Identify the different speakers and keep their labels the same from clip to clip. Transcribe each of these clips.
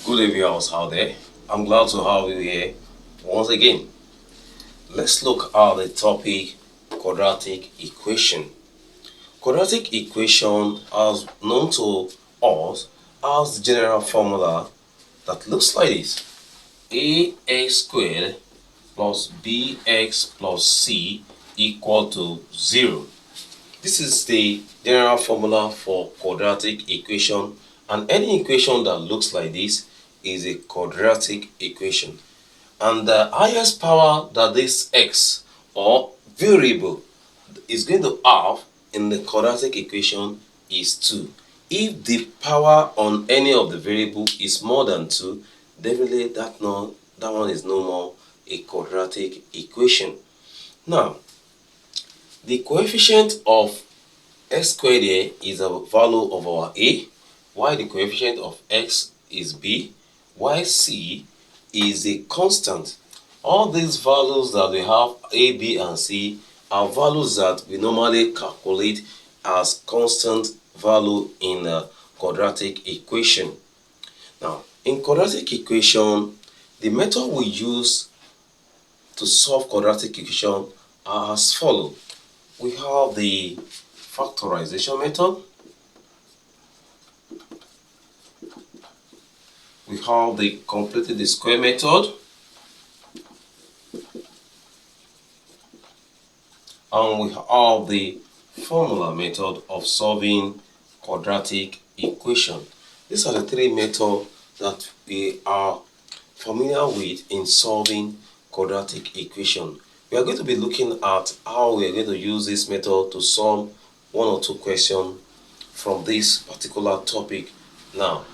Speaker 1: Good evening, viewers out there. I'm glad to have you here once again. Let's look at the topic quadratic equation. Quadratic equation, as known to us as the general formula that looks like this: ax squared plus bx plus c equal to 0. This is the general formula for quadratic equation, and any equation that looks like this is a quadratic equation. And the highest power that this x or variable is going to have in the quadratic equation is 2. If the power on any of the variable is more than 2, definitely that one is no more a quadratic equation. Now, the coefficient of x squared here is a value of our a, while the coefficient of x is b, while c is a constant. All these values that we have, a, b, and c, are values that we normally calculate as constant value in a quadratic equation. Now, in quadratic equation, the method we use to solve quadratic equation are as follows. We have the factorization method, we have the completed the square method, and we have the formula method of solving quadratic equation. These are the three methods that we are familiar with in solving quadratic equation. We are going to be looking at how we are going to use this method to solve one or two questions from this particular topic now.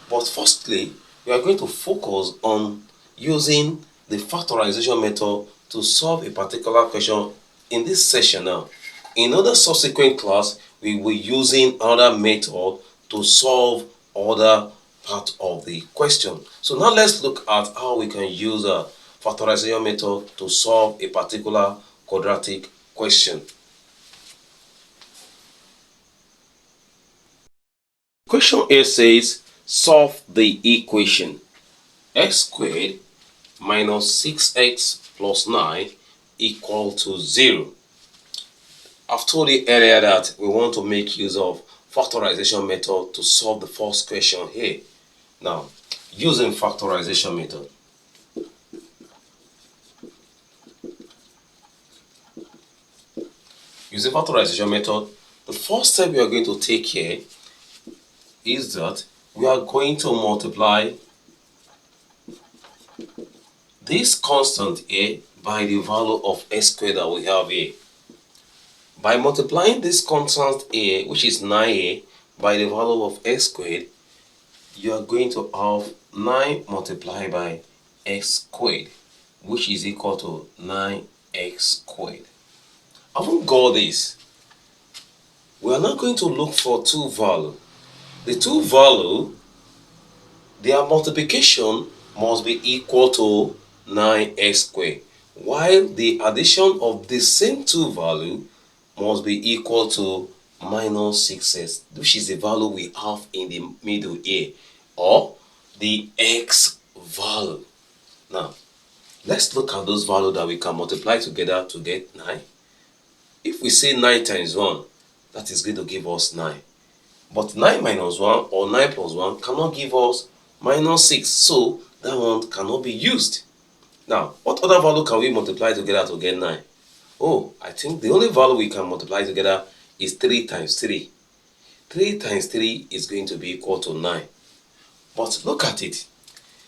Speaker 1: But firstly, we are going to focus on using the factorization method to solve a particular question in this session now. In other subsequent class, we will be using other method to solve other part of the question. So now let's look at how we can use a factorization method to solve a particular quadratic question. Question A says, solve the equation x squared minus 6x plus 9 equal to 0. I've told you earlier that we want to make use of factorization method to solve the first question here. Now, using factorization method. Using factorization method, the first step we are going to take here is that we are going to multiply this constant here by the value of x squared that we have here. By multiplying this constant here, which is 9a, by the value of x squared, you are going to have 9 multiplied by x squared, which is equal to 9x squared. Having got this, we are now going to look for two values. The two values, their multiplication must be equal to 9x squared, while the addition of the same two values must be equal to minus 6x, which is the value we have in the middle here, or the x value. Now, let's look at those values that we can multiply together to get 9. If we say 9 times 1, that is going to give us 9. But 9 minus 1 or 9 plus 1 cannot give us minus 6, so that one cannot be used. Now, what other value can we multiply together to get 9? Oh, I think the only value we can multiply together is 3 times 3. 3 times 3 is going to be equal to 9. But look at it.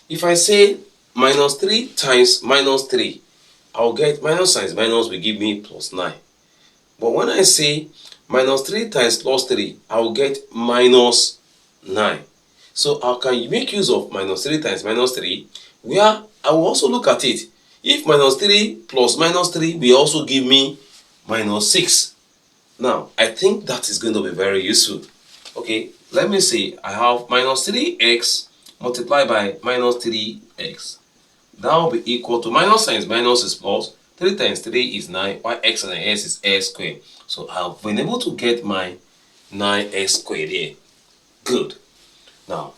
Speaker 1: If I say minus 3 times minus 3, I'll get minus times minus will give me plus 9. But when I say minus 3 times plus 3, I will get minus 9. So I can make use of minus 3 times minus 3, where I will also look at it. If minus 3 plus minus 3 will also give me minus 6. Now, I think that is going to be very useful. Okay, let me say I have minus 3x multiplied by minus 3x. That will be equal to minus times minus is plus. 3 times 3 is 9, while x and s is x squared. So I've been able to get my 9x squared here. Good. Now,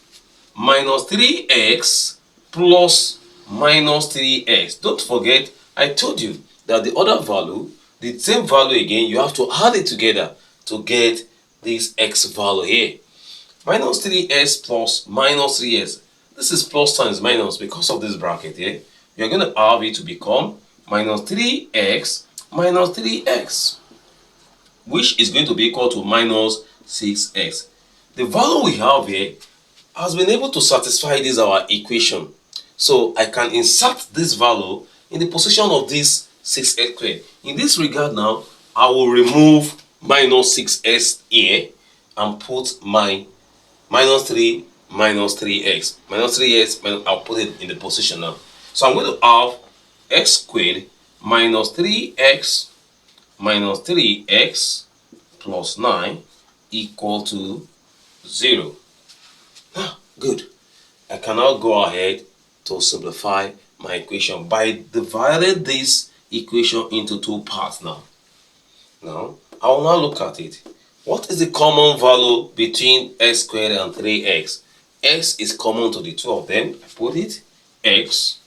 Speaker 1: minus 3x plus minus 3x. Don't forget, I told you that the other value, the same value again, you have to add it together to get this x value here. Minus 3x plus minus 3x. This is plus times minus because of this bracket here. We are going to have it to become minus 3x minus 3x, which is going to be equal to minus 6x. The value we have here has been able to satisfy this our equation. So I can insert this value in the position of this 6x squared. In this regard now, I will remove minus 6x here and put my minus 3 minus 3x. Minus 3x, I'll put it in the position now. So I'm going to have x squared minus 3x minus 3x plus 9 equal to 0. Good. I can now go ahead to simplify my equation by dividing this equation into two parts now. Now, I will now look at it. What is the common value between x squared and 3x? X is common to the two of them. I put it x.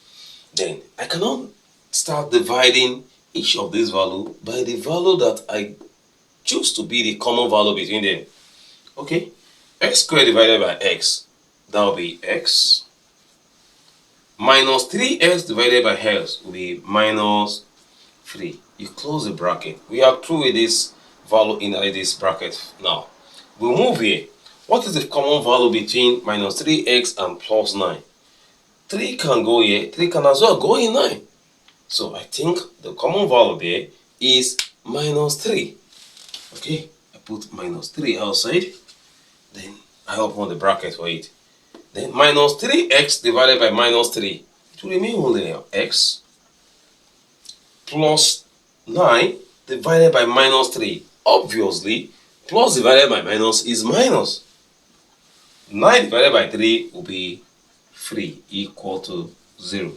Speaker 1: Then I cannot start dividing each of these values by the value that I choose to be the common value between them. Okay, x squared divided by x, that will be x. Minus 3x divided by x will be minus 3. You close the bracket. We are through with this value in this bracket now. We'll move here. What is the common value between minus 3x and plus 9? 3 can go here. 3 can as well go in 9. So I think the common value there is minus 3. Okay, I put minus 3 outside. Then I open the bracket for it. Then minus 3x divided by minus 3. It will remain only x plus 9 divided by minus 3. Obviously, plus divided by minus is minus. 9 divided by 3 will be 3 equal to 0.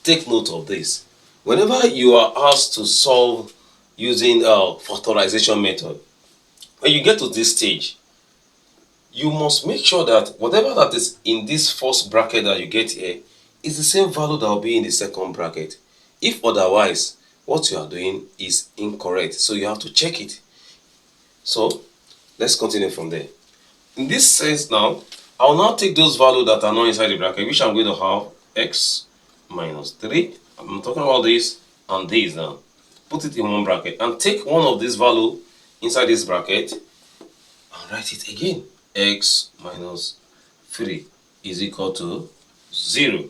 Speaker 1: Take note of this. Whenever you are asked to solve using a factorization method, when you get to this stage, you must make sure that whatever that is in this first bracket that you get here is the same value that will be in the second bracket. If otherwise, what you are doing is incorrect. So you have to check it. So let's continue from there. In this sense now, I will now take those values that are not inside the bracket, which I'm going to have x minus 3. I'm talking about this and this now. Put it in one bracket and take one of these value inside this bracket and write it again. X minus 3 is equal to 0.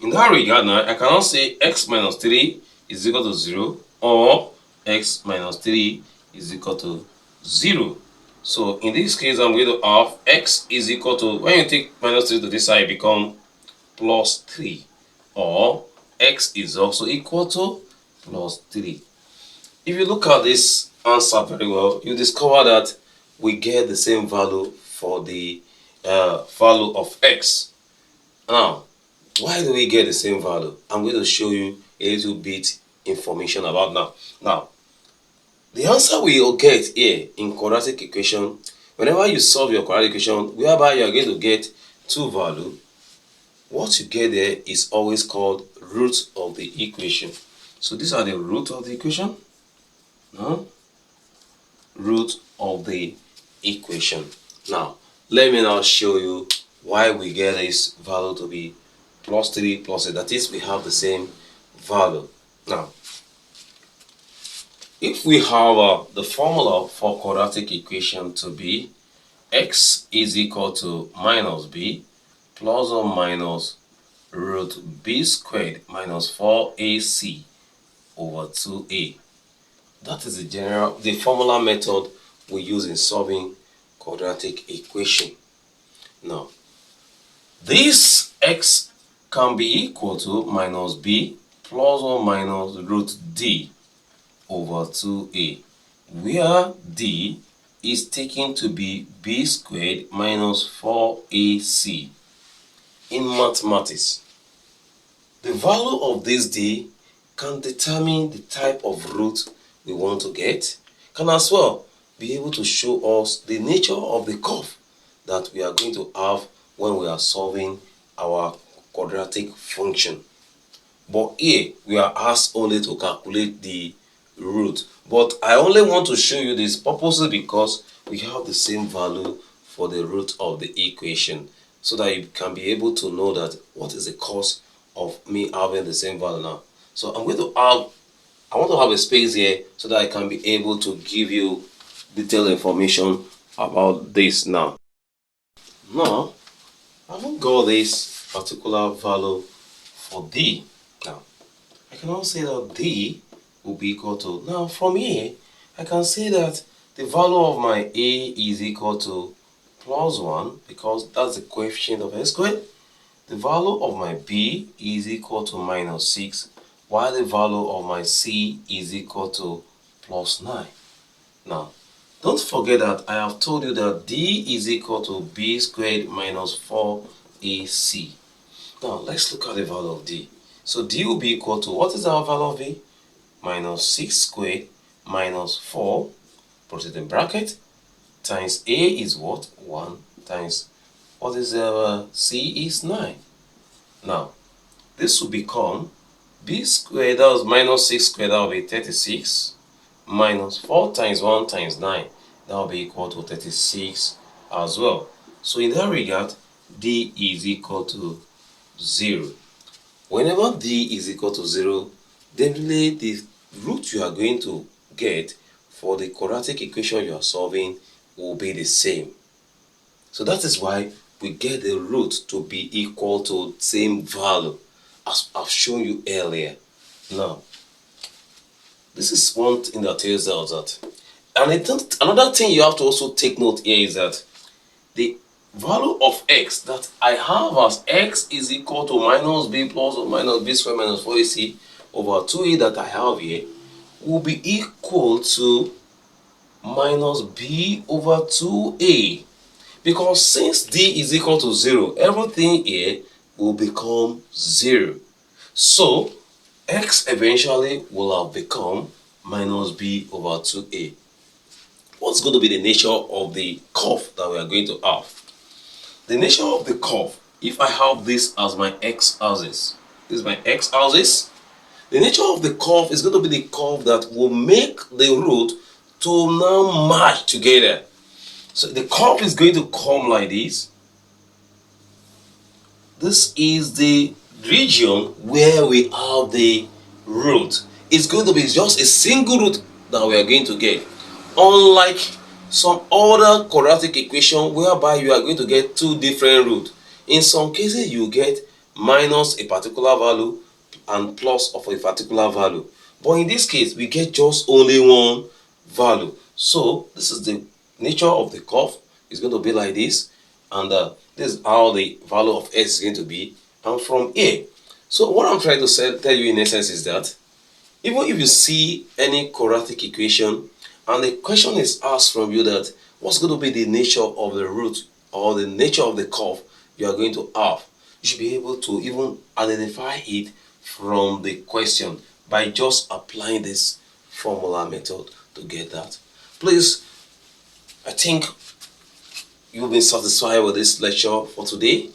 Speaker 1: In that regard now, I cannot say x minus 3 is equal to 0 or x minus 3 is equal to 0. So in this case, I'm going to have x is equal to, when you take minus 3 to this side, it becomes plus 3. Or x is also equal to plus 3. If you look at this answer very well, you discover that we get the same value for the value of x. Now, why do we get the same value? I'm going to show you a little bit information about now. Now, the answer we will get here in quadratic equation, whenever you solve your quadratic equation, whereby you are going to get two values, what you get there is always called root of the equation. So these are the root of the equation. No? Root of the equation. Now, let me now show you why we get this value to be plus 3 plus 8. That is, we have the same value. Now, if we have the formula for quadratic equation to be x is equal to minus b plus or minus root b squared minus 4ac over 2a. That is the formula method we use in solving quadratic equation. Now, this x can be equal to minus b plus or minus root d over 2a, where d is taken to be b squared minus 4ac. In mathematics, the value of this d can determine the type of root we want to get, can as well be able to show us the nature of the curve that we are going to have when we are solving our quadratic function. But here we are asked only to calculate the root. But I only want to show you this purposely because we have the same value for the root of the equation, so that you can be able to know that what is the cause of me having the same value now. So I want to have a space here so that I can be able to give you detailed information about this now. Now, I haven't got this particular value for D. Now, I can also say that D will be equal to, now from here, I can say that the value of my A is equal to plus 1, because that's the coefficient of x squared. The value of my B is equal to minus 6, while the value of my C is equal to plus 9. Now, don't forget that I have told you that D is equal to B squared minus 4AC. Now, let's look at the value of D. So D will be equal to, what is our value of B? Minus 6 squared minus 4, put it in bracket, times A is what? 1, times, what is C is 9. Now, this will become B squared, that was minus 6 squared, that will be 36, minus 4 times 1 times 9, that will be equal to 36 as well. So in that regard, D is equal to 0. Whenever D is equal to 0, definitely the root you are going to get for the quadratic equation you are solving will be the same. So that is why we get the root to be equal to same value as I've shown you earlier. Now, this is one thing that tells us that. And another thing you have to also take note here is that the value of x that I have as x is equal to minus b plus or minus b squared minus 4ac over 2a that I have here will be equal to minus b over 2a. Because since d is equal to 0, everything here will become 0. So x eventually will have become minus b over 2a. What's going to be the nature of the curve that we are going to have? The nature of the curve, if I have this as my x-axis, this is my x-axis, the nature of the curve is going to be the curve that will make the root to now merge together. So the curve is going to come like this. This is the region where we have the root. It's going to be just a single root that we are going to get. Unlike some other quadratic equation whereby you are going to get two different roots. In some cases, you get minus a particular value and plus of a particular value. But in this case, we get just only one value. So this is the nature of the curve. It's going to be like this. And this is how the value of s is going to be. And from here, so what I'm trying to tell you in essence is that even if you see any quadratic equation and the question is asked from you that what's going to be the nature of the root or the nature of the curve you are going to have, you should be able to even identify it from the question by just applying this formula method to get that. Please, I think you've been satisfied with this lecture for today.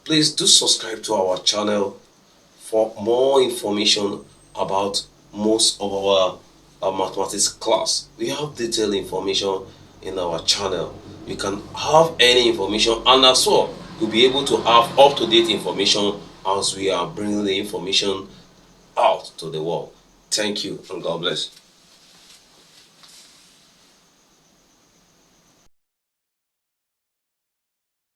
Speaker 1: Please do subscribe to our channel for more information about most of our mathematics class. We have detailed information in our channel. You can have any information, and as well you'll be able to have up-to-date information as we are bringing the information out to the world. Thank you and God bless.